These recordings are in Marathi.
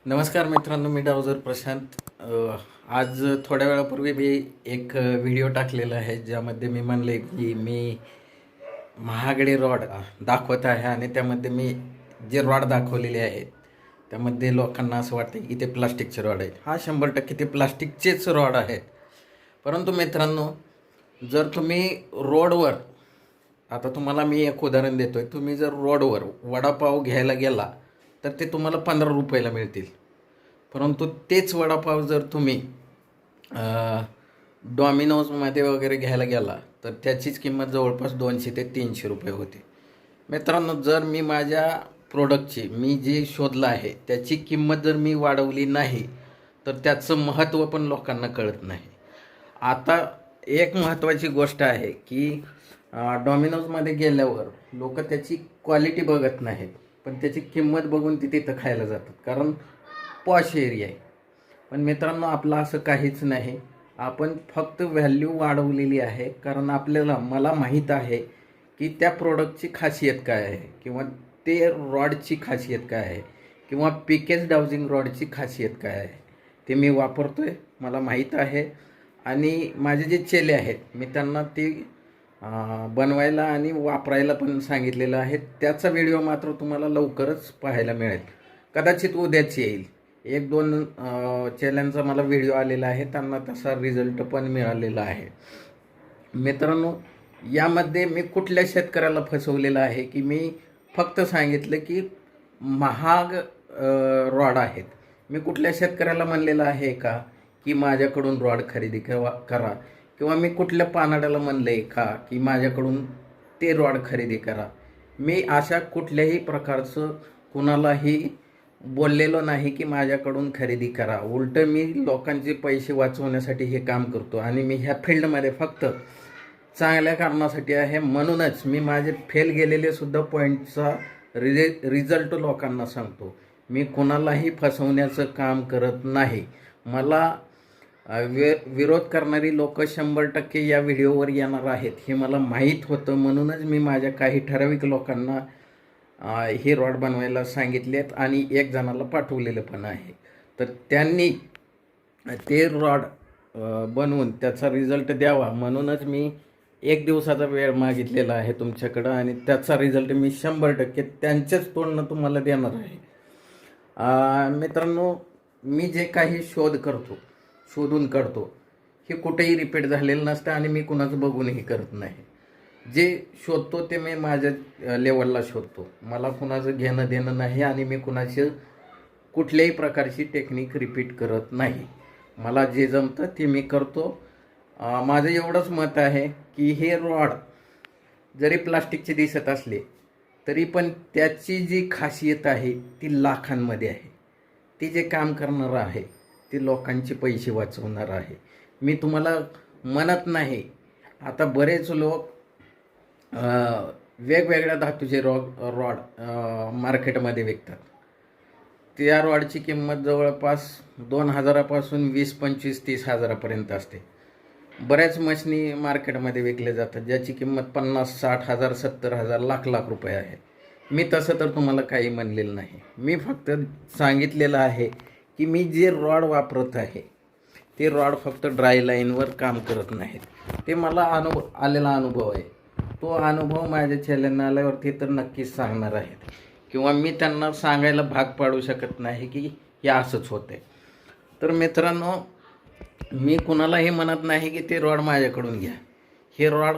नमस्कार मित्रांनो, मी डावजर प्रशांत. आज थोड्या वेळापूर्वी मी एक व्हिडिओ टाकलेला आहे ज्यामध्ये मी म्हणले की मी महागडे रॉड दाखवत आहे आणि त्यामध्ये मी जे रॉड दाखवलेले आहेत त्यामध्ये लोकांना असं वाटतं की ते प्लास्टिकचे रॉड आहेत. हा 100% ते प्लास्टिकचेच रॉड आहेत. परंतु मित्रांनो, जर तुम्ही रोडवर, आता तुम्हाला मी एक उदाहरण देतो आहे, तुम्ही जर रोडवर वडापाव घ्यायला गेला तर ते तुम्हाला 15 रुपयाला मिळतील. परंतु तेच वडापाव जर तुम्ही डॉमिनोजमध्ये वगैरे घ्यायला गेला तर त्याचीच किंमत जवळपास 200 ते 300 रुपये होते. मित्रांनो, जर मी माझ्या प्रोडक्टची मी जे शोधलं आहे त्याची किंमत जर मी वाढवली नाही तर त्याचं महत्त्व पण लोकांना कळत नाही. आता एक महत्त्वाची गोष्ट आहे की डॉमिनोजमध्ये गेल्यावर लोक त्याची क्वालिटी बघत नाहीत, पण त्याची किंमत बघून ती तिथं खायला जातात, कारण पॉश एरिया आहे. पण मित्रांनो, आपलं असं काहीच नाही. आपण फक्त व्हॅल्यू वाढवलेली आहे, कारण मला माहीत आहे की त्या प्रोडक्टची खासियत काय आहे, किंवा ते रॉडची खासियत काय आहे, किंवा पीकेज डाउजिंग रॉडची खासियत काय आहे, ते मी वापरतो आहे, मला माहीत आहे. आणि माझे जे चेले आहेत मी त्यांना ते बनवायला आणि वापरायला पण सांगितलेलं आहे. त्याचा व्हिडिओ मात्र तुम्हाला लवकरच पाहायला मिळेल, कदाचित उद्याच येईल. एक दोन चॅनलचा मला व्हिडिओ आलेला आहे, त्यांना तसा रिझल्ट पण मिळालेला आहे. मित्रांनो, यामध्ये मी कुठल्या शेतकऱ्याला फसवलेलं आहे की मी फक्त सांगितलं की महाग रॉड आहेत. मी कुठल्या शेतकऱ्याला म्हणलेलं आहे का की माझ्याकडून रॉड खरेदी करा, किंवा मी कुठल्या पानाड्याला म्हणलं आहे का की माझ्याकडून ते रॉड खरेदी करा? मी अशा कुठल्याही प्रकारचं कुणालाही बोललेलो नाही की माझ्याकडून खरेदी करा. उलटं मी लोकांचे पैसे वाचवण्यासाठी हे काम करतो आणि मी ह्या फील्डमध्ये फक्त चांगल्या कारणासाठी आहे. म्हणूनच मी माझे फेल गेलेले सुद्धा पॉईंटचा रिझल्ट लोकांना सांगतो. मी कोणालाही फसवण्याचं काम करत नाही. मला विरोध करणारी लोक 100% या व्हिडिओवर येणार आहेत हे मला माहीत होतं. म्हणूनच मी माझ्या काही ठराविक लोकांना हे रॉड बनवायला सांगितलेत आणि एक जणाला पाठवलेलं पण आहे. तर त्यांनी ते रॉड बनवून त्याचा रिझल्ट द्यावा, म्हणूनच मी 1 दिवसाचा वेळ मागितलेला आहे तुमच्याकडं, आणि त्याचा रिझल्ट मी 100% त्यांच्याच तोंडनं तुम्हाला देणार आहे. मित्रांनो, मी जे काही शोधून काढतो हे कुठेही रिपीट झालेलं नसतं आणि मी कुणाचं बघूनही करत नाही. जे शोधतो ते मी माझ्या लेवलला शोधतो. मला कुणाचं घेणं देणं नाही आणि मी कुणाची कुठल्याही प्रकारची टेक्निक रिपीट करत नाही. मला जे जमतं ते मी करतो. माझं एवढंच मत आहे की हे रॉड जरी प्लास्टिकचे दिसत असले तरी पण त्याची जी खासियत आहे ती लाखांमध्ये आहे. ती जे काम करणारं आहे ते लोकांचे पैसे वाचवणार आहे. मी तुम्हाला म्हणत नाही. आता बरेच लोक वेगवेगळ्या धातूचे रॉड मार्केटमध्ये विकतात. त्या रॉडची किंमत जवळपास 2,000 पासून 20, 25, 30 हजारापर्यंत असते. बऱ्याच मशनी मार्केटमध्ये विकले जातात ज्याची किंमत 50, 60 हजार, 70 हजार, लाख रुपये आहे. मी तसं तर तुम्हाला काही म्हणलेलं नाही. मी फक्त सांगितलेलं आहे की मी जे रॉड वापरत आहे ते रॉड फक्त ड्राय लाईनवर काम करत नाहीत. ते मला आलेला अनुभव आहे. तो अनुभव माझ्या चॅनलला आल्यावरती तर नक्कीच सांगणार आहेत, किंवा मी त्यांना सांगायला भाग पाडू शकत नाही की हे असंच होतं. तर मित्रांनो, मी कुणालाही म्हणत नाही की ते रॉड माझ्याकडून घ्या. हे रॉड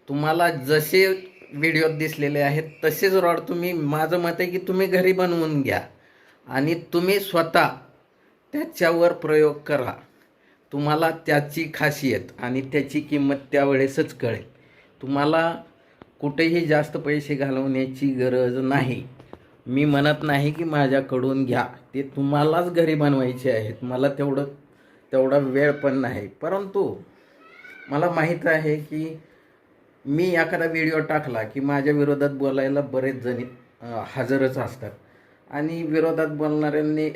तुम्हाला जसे व्हिडिओत दिसलेले आहेत तसेच रॉड तुम्ही, माझं मत आहे की तुम्ही घरी बनवून घ्या आणि तुम्ही स्वतः त्याच्यावर प्रयोग करा. तुम्हाला त्याची खासियत आणि त्याची किंमत त्यावेळेसच कळेल. तुम्हाला कुठेही जास्त पैसे घालवण्याची गरज नाही. मी म्हणत नाही की माझ्याकडून घ्या, ते तुम्हालाच घरी बनवायचे आहेत. मला तेवढा वेळ पण नाही. परंतु मला माहीत आहे की मी एखादा व्हिडिओ टाकला की माझ्या विरोधात बोलायला बरेच जण हजरच असतात, आणि विरोधात बोलणाऱ्यांनी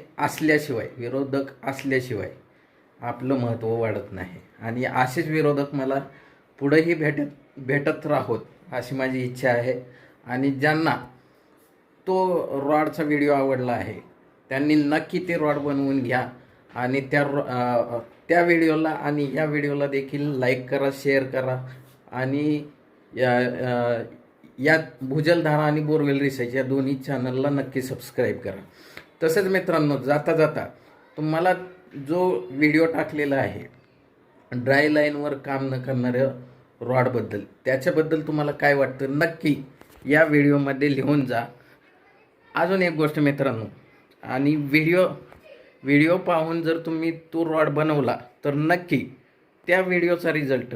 विरोधक असल्याशिवाय आपलं महत्त्व वाढत नाही. आणि असेच विरोधक मला पुढेही भेटत राहोत अशी माझी इच्छा आहे. आणि ज्यांना तो रॉडचा व्हिडिओ आवडला आहे त्यांनी नक्की ते रॉड बनवून घ्या आणि त्या व्हिडिओला आणि या व्हिडिओला देखील लाईक करा, शेअर करा आणि या भूजलधारा आणि बोरवेल रिसर्च या दोन्ही चॅनलला नक्की सबस्क्राईब करा. तसेच मित्रांनो, जाता जाता तुम्हाला जो व्हिडिओ टाकलेला आहे ड्राय लाईनवर काम न करणाऱ्या रॉडबद्दल, त्याच्याबद्दल तुम्हाला काय वाटतं नक्की या व्हिडिओमध्ये लिहून जा. अजून एक गोष्ट मित्रांनो, आणि व्हिडिओ पाहून जर तुम्ही तो रॉड बनवला तर नक्की त्या व्हिडिओचा रिझल्ट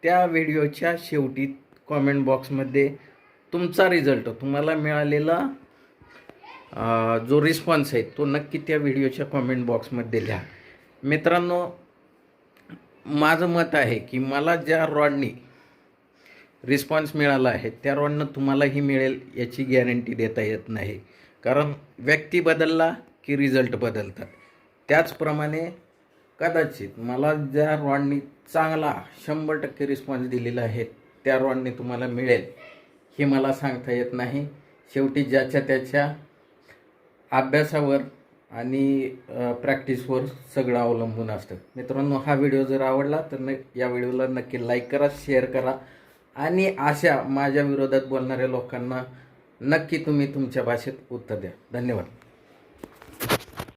त्या व्हिडिओच्या शेवटी कॉमेंट बॉक्समध्ये तुमचा रिझल्ट, तुम्हाला मिळालेला जो रिस्पॉन्स आहे तो नक्की त्या व्हिडिओच्या कॉमेंट बॉक्समध्ये लिहा. मित्रांनो, माझं मत आहे की मला ज्या रॉडनी रिस्पॉन्स मिळाला आहे त्या रॉडनं तुम्हालाही मिळेल याची गॅरंटी देता येत नाही, कारण व्यक्ती बदलला की रिझल्ट बदलतात. त्याचप्रमाणे कदाचित मला ज्या रॉडनी चांगला 100% रिस्पॉन्स दिलेला आहे त्या रॉडने तुम्हाला मिळेल हे मला सांगता येत नाही. शेवटी ज्याच्या त्याच्या अभ्यासावर आणि प्रॅक्टिसवर सगळं अवलंबून असतं. मित्रांनो, हा व्हिडिओ जर आवडला तर या व्हिडिओला नक्की लाईक करा, शेअर करा आणि अशा माझ्या विरोधात बोलणाऱ्या लोकांना नक्की तुम्ही तुमच्या भाषेत उत्तर द्या. धन्यवाद.